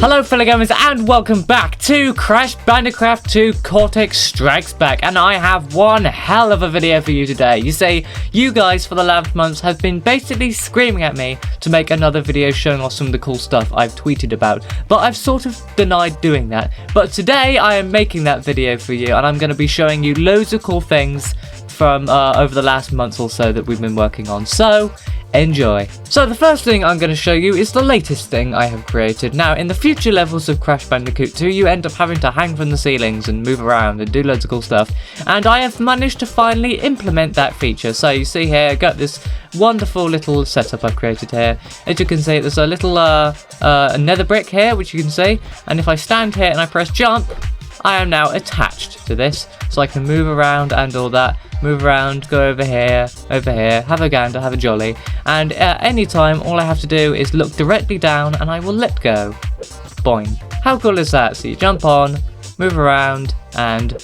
Hello fellow gamers and welcome back to Crash BandiCRAFT 2 Cortex Strikes Back, and I have one hell of a video for you today. You see, you guys for the last months have been basically screaming at me to make another video showing off some of the cool stuff I've tweeted about, but I've sort of denied doing that. But today I am making that video for you, and I'm going to be showing you loads of cool things from over the last month or so that we've been working on, so enjoy. So the first thing I'm going to show you is the latest thing I have created. Now in the future levels of Crash Bandicoot 2 you end up having to hang from the ceilings and move around and do loads of cool stuff, and I have managed to finally implement that feature. So you see here, I got this wonderful little setup I've created here. As you can see, there's a little nether brick here which you can see, and if I stand here and I press jump, I am now attached to this, so I can move around and all that. Move around, go over here, have a gander, have a jolly, and at any time all I have to do is look directly down and I will let go. Boing. How cool is that? So you jump on, move around, and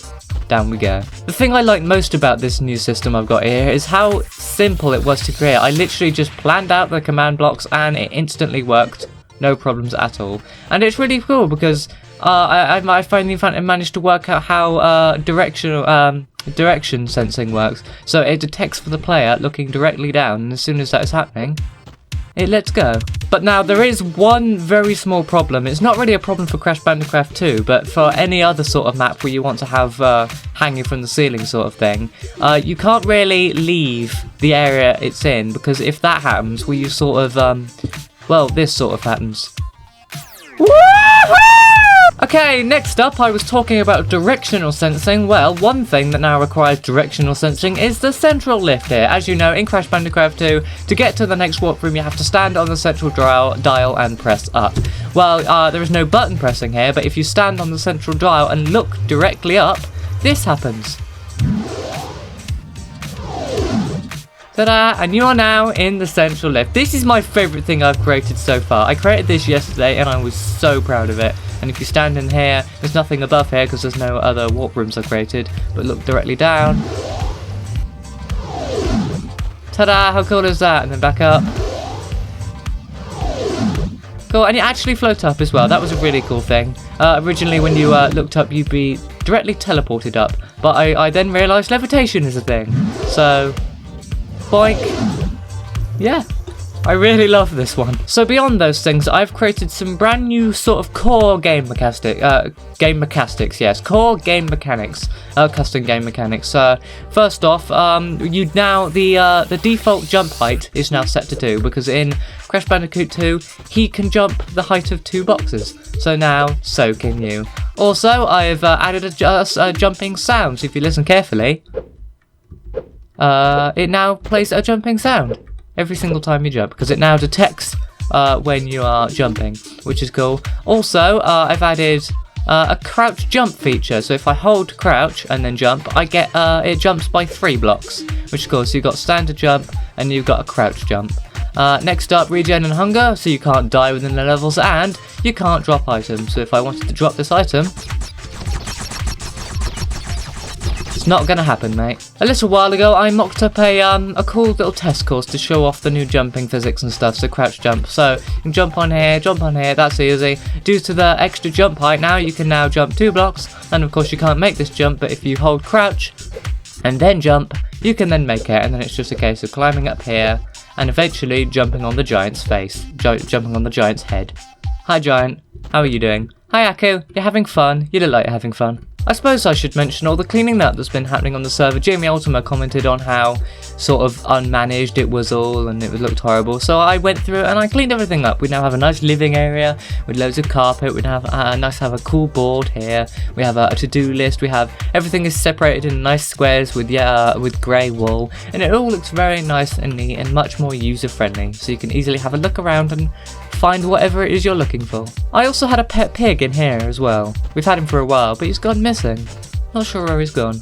down we go. The thing I like most about this new system I've got here is how simple it was to create. I literally just planned out the command blocks and it instantly worked. No problems at all. And it's really cool because I finally managed to work out how direction sensing works. So it detects for the player looking directly down, and as soon as that is happening, it lets go. But now there is one very small problem. It's not really a problem for Crash BandiCRAFT 2, but for any other sort of map where you want to have hanging from the ceiling sort of thing, you can't really leave the area it's in, because if that happens, well, you sort of well, this sort of happens. Okay, next up, I was talking about directional sensing. Well, one thing that now requires directional sensing is the central lift here. As you know, in Crash BandiCRAFT 2, to get to the next warp room, you have to stand on the central dial and press up. Well, there is no button pressing here, but if you stand on the central dial and look directly up, this happens. Ta-da! And you are now in the central lift. This is my favourite thing I've created so far. I created this yesterday and I was so proud of it. And if you stand in here, there's nothing above here because there's no other warp rooms I've created. But look directly down. Ta-da! How cool is that? And then back up. Cool, and you actually float up as well. That was a really cool thing. Originally when you looked up, you'd be directly teleported up. But I then realised levitation is a thing. So, boink. Yeah. I really love this one. So beyond those things, I've created some brand new sort of core game mechanics, core game mechanics, custom game mechanics. First off, the default jump height is now set to 2, because in Crash Bandicoot 2, he can jump the height of 2 boxes. So now, so can you. Also, I've added a jumping sound, so if you listen carefully, it now plays a jumping sound every single time you jump, because it now detects when you are jumping, which is cool. Also, I've added a crouch jump feature, so if I hold crouch and then jump, I get it jumps by 3 blocks, which is cool. So you've got standard jump and you've got a crouch jump. Next up, regen and hunger, so you can't die within the levels, and you can't drop items. So if I wanted to drop this item, not gonna happen, mate. A little while ago, I mocked up a cool little test course to show off the new jumping physics and stuff, so crouch jump. So you can jump on here, that's easy. Due to the extra jump height now, you can now jump 2 blocks, and of course you can't make this jump, but if you hold crouch and then jump, you can then make it, and then it's just a case of climbing up here and eventually jumping on the giant's face, jumping on the giant's head. Hi giant, how are you doing? Hi Aku, you're having fun? You look like you're having fun. I suppose I should mention all the cleaning that's been happening on the server. Jamie Ultima commented on how sort of unmanaged it was all and it looked horrible. So I went through and I cleaned everything up. We now have a nice living area with loads of carpet. We now have a cool board here. We have a to-do list. We have everything is separated in nice squares with grey wool, and it all looks very nice and neat and much more user-friendly. So you can easily have a look around and find whatever it is you're looking for. I also had a pet pig in here as well. We've had him for a while, but he's gone missing. Not sure where he's gone.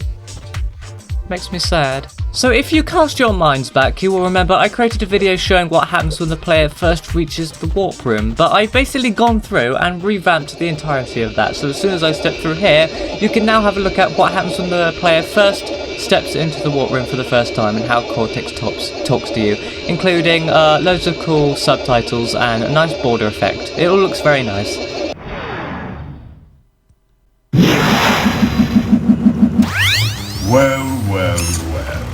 Makes me sad. So if you cast your minds back, you will remember I created a video showing what happens when the player first reaches the warp room, but I've basically gone through and revamped the entirety of that. So as soon as I step through here, you can now have a look at what happens when the player first steps into the warp room for the first time and how Cortex talks to you, including loads of cool subtitles and a nice border effect. It all looks very nice. Well, well, well.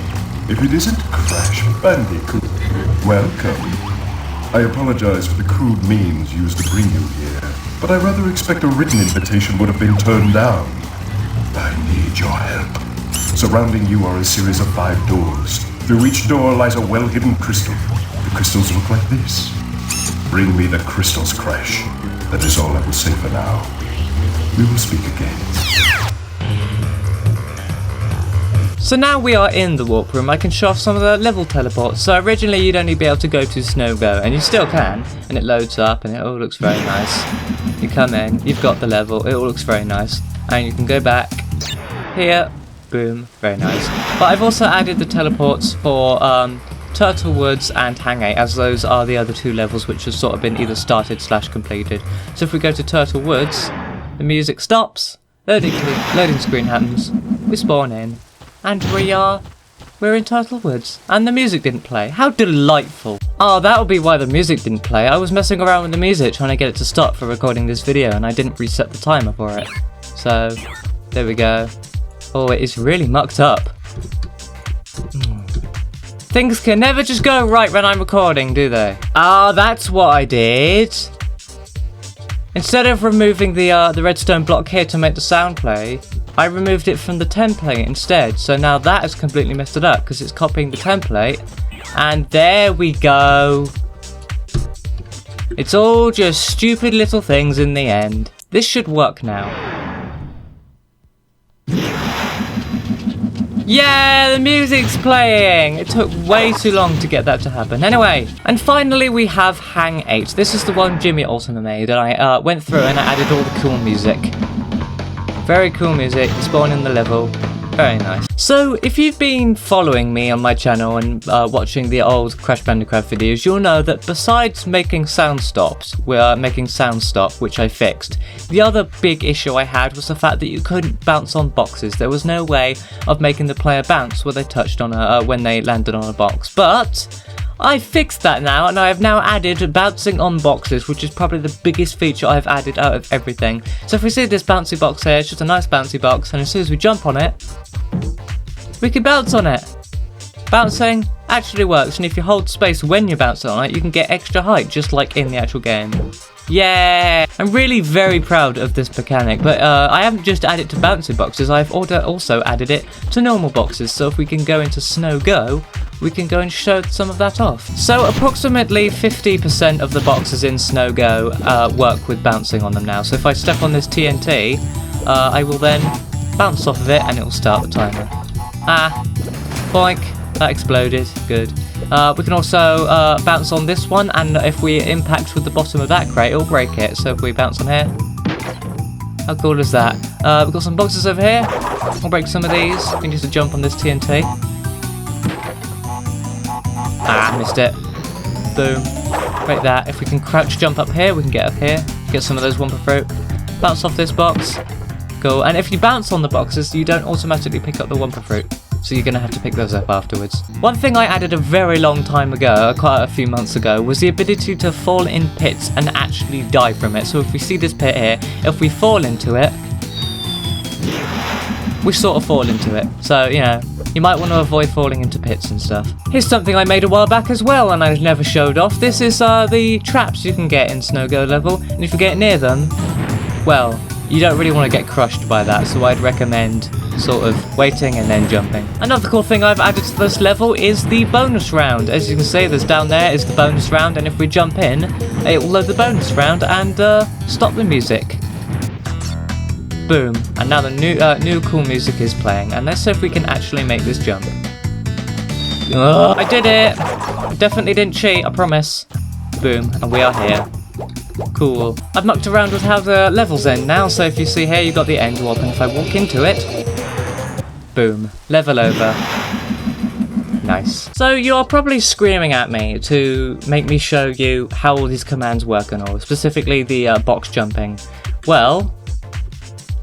If it isn't Crash BandiCRAFT, welcome. I apologize for the crude means used to bring you here, but I rather expect a written invitation would have been turned down. I need your help. Surrounding you are a series of 5 doors. Through each door lies a well-hidden crystal. The crystals look like this. Bring me the crystals, Crash. That is all I will say for now. We will speak again. So now we are in the warp room. I can show off some of the level teleports. So originally you'd only be able to go to Snow Go, and you still can, and it loads up and it all looks very nice. You come in, you've got the level, it all looks very nice, and you can go back here, boom, very nice. But I've also added the teleports for Turtle Woods and Hang 8, as those are the other 2 levels which have sort of been either started / completed. So if we go to Turtle Woods, the music stops, loading screen happens, we spawn in, and we're in Turtle Woods, and the music didn't play. How delightful. Oh, that would be why the music didn't play. I was messing around with the music trying to get it to stop for recording this video, and I didn't reset the timer for it. So, there we go. Oh, it is really mucked up. Things can never just go right when I'm recording, do they? Ah, that's what I did. Instead of removing the redstone block here to make the sound play, I removed it from the template instead. So now that has completely messed it up because it's copying the template. And there we go. It's all just stupid little things in the end. This should work now. Yeah, the music's playing! It took way too long to get that to happen. Anyway, and finally we have Hang 8. This is the one Jimmy Olsen made, and I went through and I added all the cool music. Very cool music, spawn in the level. Very nice. So, if you've been following me on my channel and watching the old Crash BandiCRAFT videos, you'll know that besides making sound stops, we're making sound stop, which I fixed. The other big issue I had was the fact that you couldn't bounce on boxes. There was no way of making the player bounce when they touched on when they landed on a box. But I fixed that now, and I have now added bouncing on boxes, which is probably the biggest feature I've added out of everything. So if we see this bouncy box here, it's just a nice bouncy box, and as soon as we jump on it, we can bounce on it. Bouncing actually works, and if you hold space when you're bouncing on it, you can get extra height, just like in the actual game. Yeah! I'm really very proud of this mechanic, but I haven't just added it to bouncy boxes, I've also added it to normal boxes, so if we can go into Snow Go, we can go and show some of that off. So approximately 50% of the boxes in Snow Go work with bouncing on them now, so if I step on this TNT, I will then bounce off of it and it will start the timer. Ah, boink, that exploded, good. We can also bounce on this one, and if we impact with the bottom of that crate, it'll break it. So if we bounce on here, how cool is that? We've got some boxes over here. We'll break some of these. We can just jump on this TNT. Ah, missed it. Boom. Break that. If we can crouch jump up here, we can get up here. Get some of those Wumpa fruit. Bounce off this box. Cool. And if you bounce on the boxes, you don't automatically pick up the Wumpa fruit. So you're going to have to pick those up afterwards. One thing I added a very long time ago, quite a few months ago, was the ability to fall in pits and actually die from it. So if we see this pit here, if we fall into it, we sort of fall into it. So, you know, you might want to avoid falling into pits and stuff. Here's something I made a while back as well, and I've never showed off. This is the traps you can get in Snow Go level, and if you get near them, well, you don't really want to get crushed by that, so I'd recommend sort of waiting and then jumping. Another cool thing I've added to this level is the bonus round. As you can see, there's down there is the bonus round, and if we jump in, it will load the bonus round and stop the music. Boom. And now the new cool music is playing, and let's see if we can actually make this jump. I did it! I definitely didn't cheat, I promise. Boom, and we are here. Cool. I've mucked around with how the levels end now, so if you see here, you've got the end warp, and if I walk into it, boom, level over. Nice. So you're probably screaming at me to make me show you how all these commands work and all, specifically the box jumping. Well,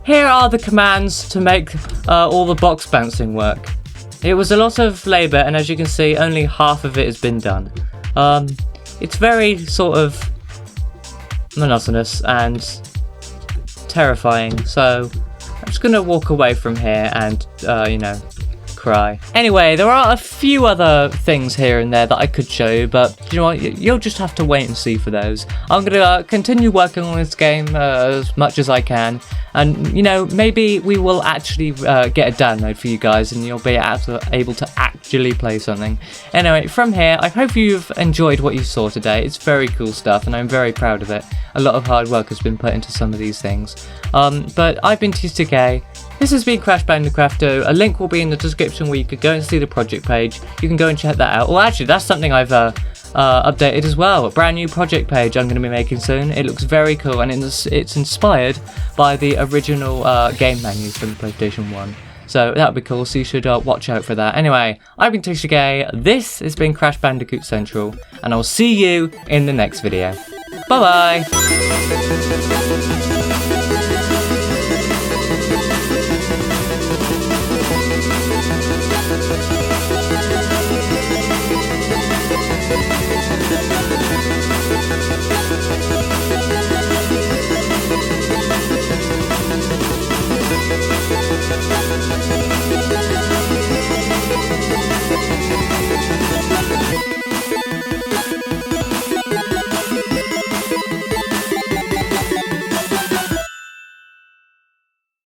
here are the commands to make all the box bouncing work. It was a lot of labour, and as you can see, only half of it has been done. It's very sort of monotonous and terrifying, so I'm just going to walk away from here and, you know, cry. Anyway, there are a few other things here and there that I could show you, but you know what, you'll just have to wait and see for those. I'm gonna continue working on this game as much as I can, and you know, maybe we will actually get a download for you guys and you'll be able to actually play something. Anyway, from here, I hope you've enjoyed what you saw today. It's very cool stuff and I'm very proud of it. A lot of hard work has been put into some of these things. But I've been T2K. This has been Crash BandiCRAFT. A link will be in the description where you could go and see the project page. You can go and check that out. Well, actually, that's something I've updated as well. A brand new project page I'm going to be making soon. It looks very cool and it's inspired by the original game menus from the PlayStation 1. So that would be cool, so you should watch out for that. Anyway, I've been T2K. This has been Crash Bandicoot Central, and I'll see you in the next video. Bye bye!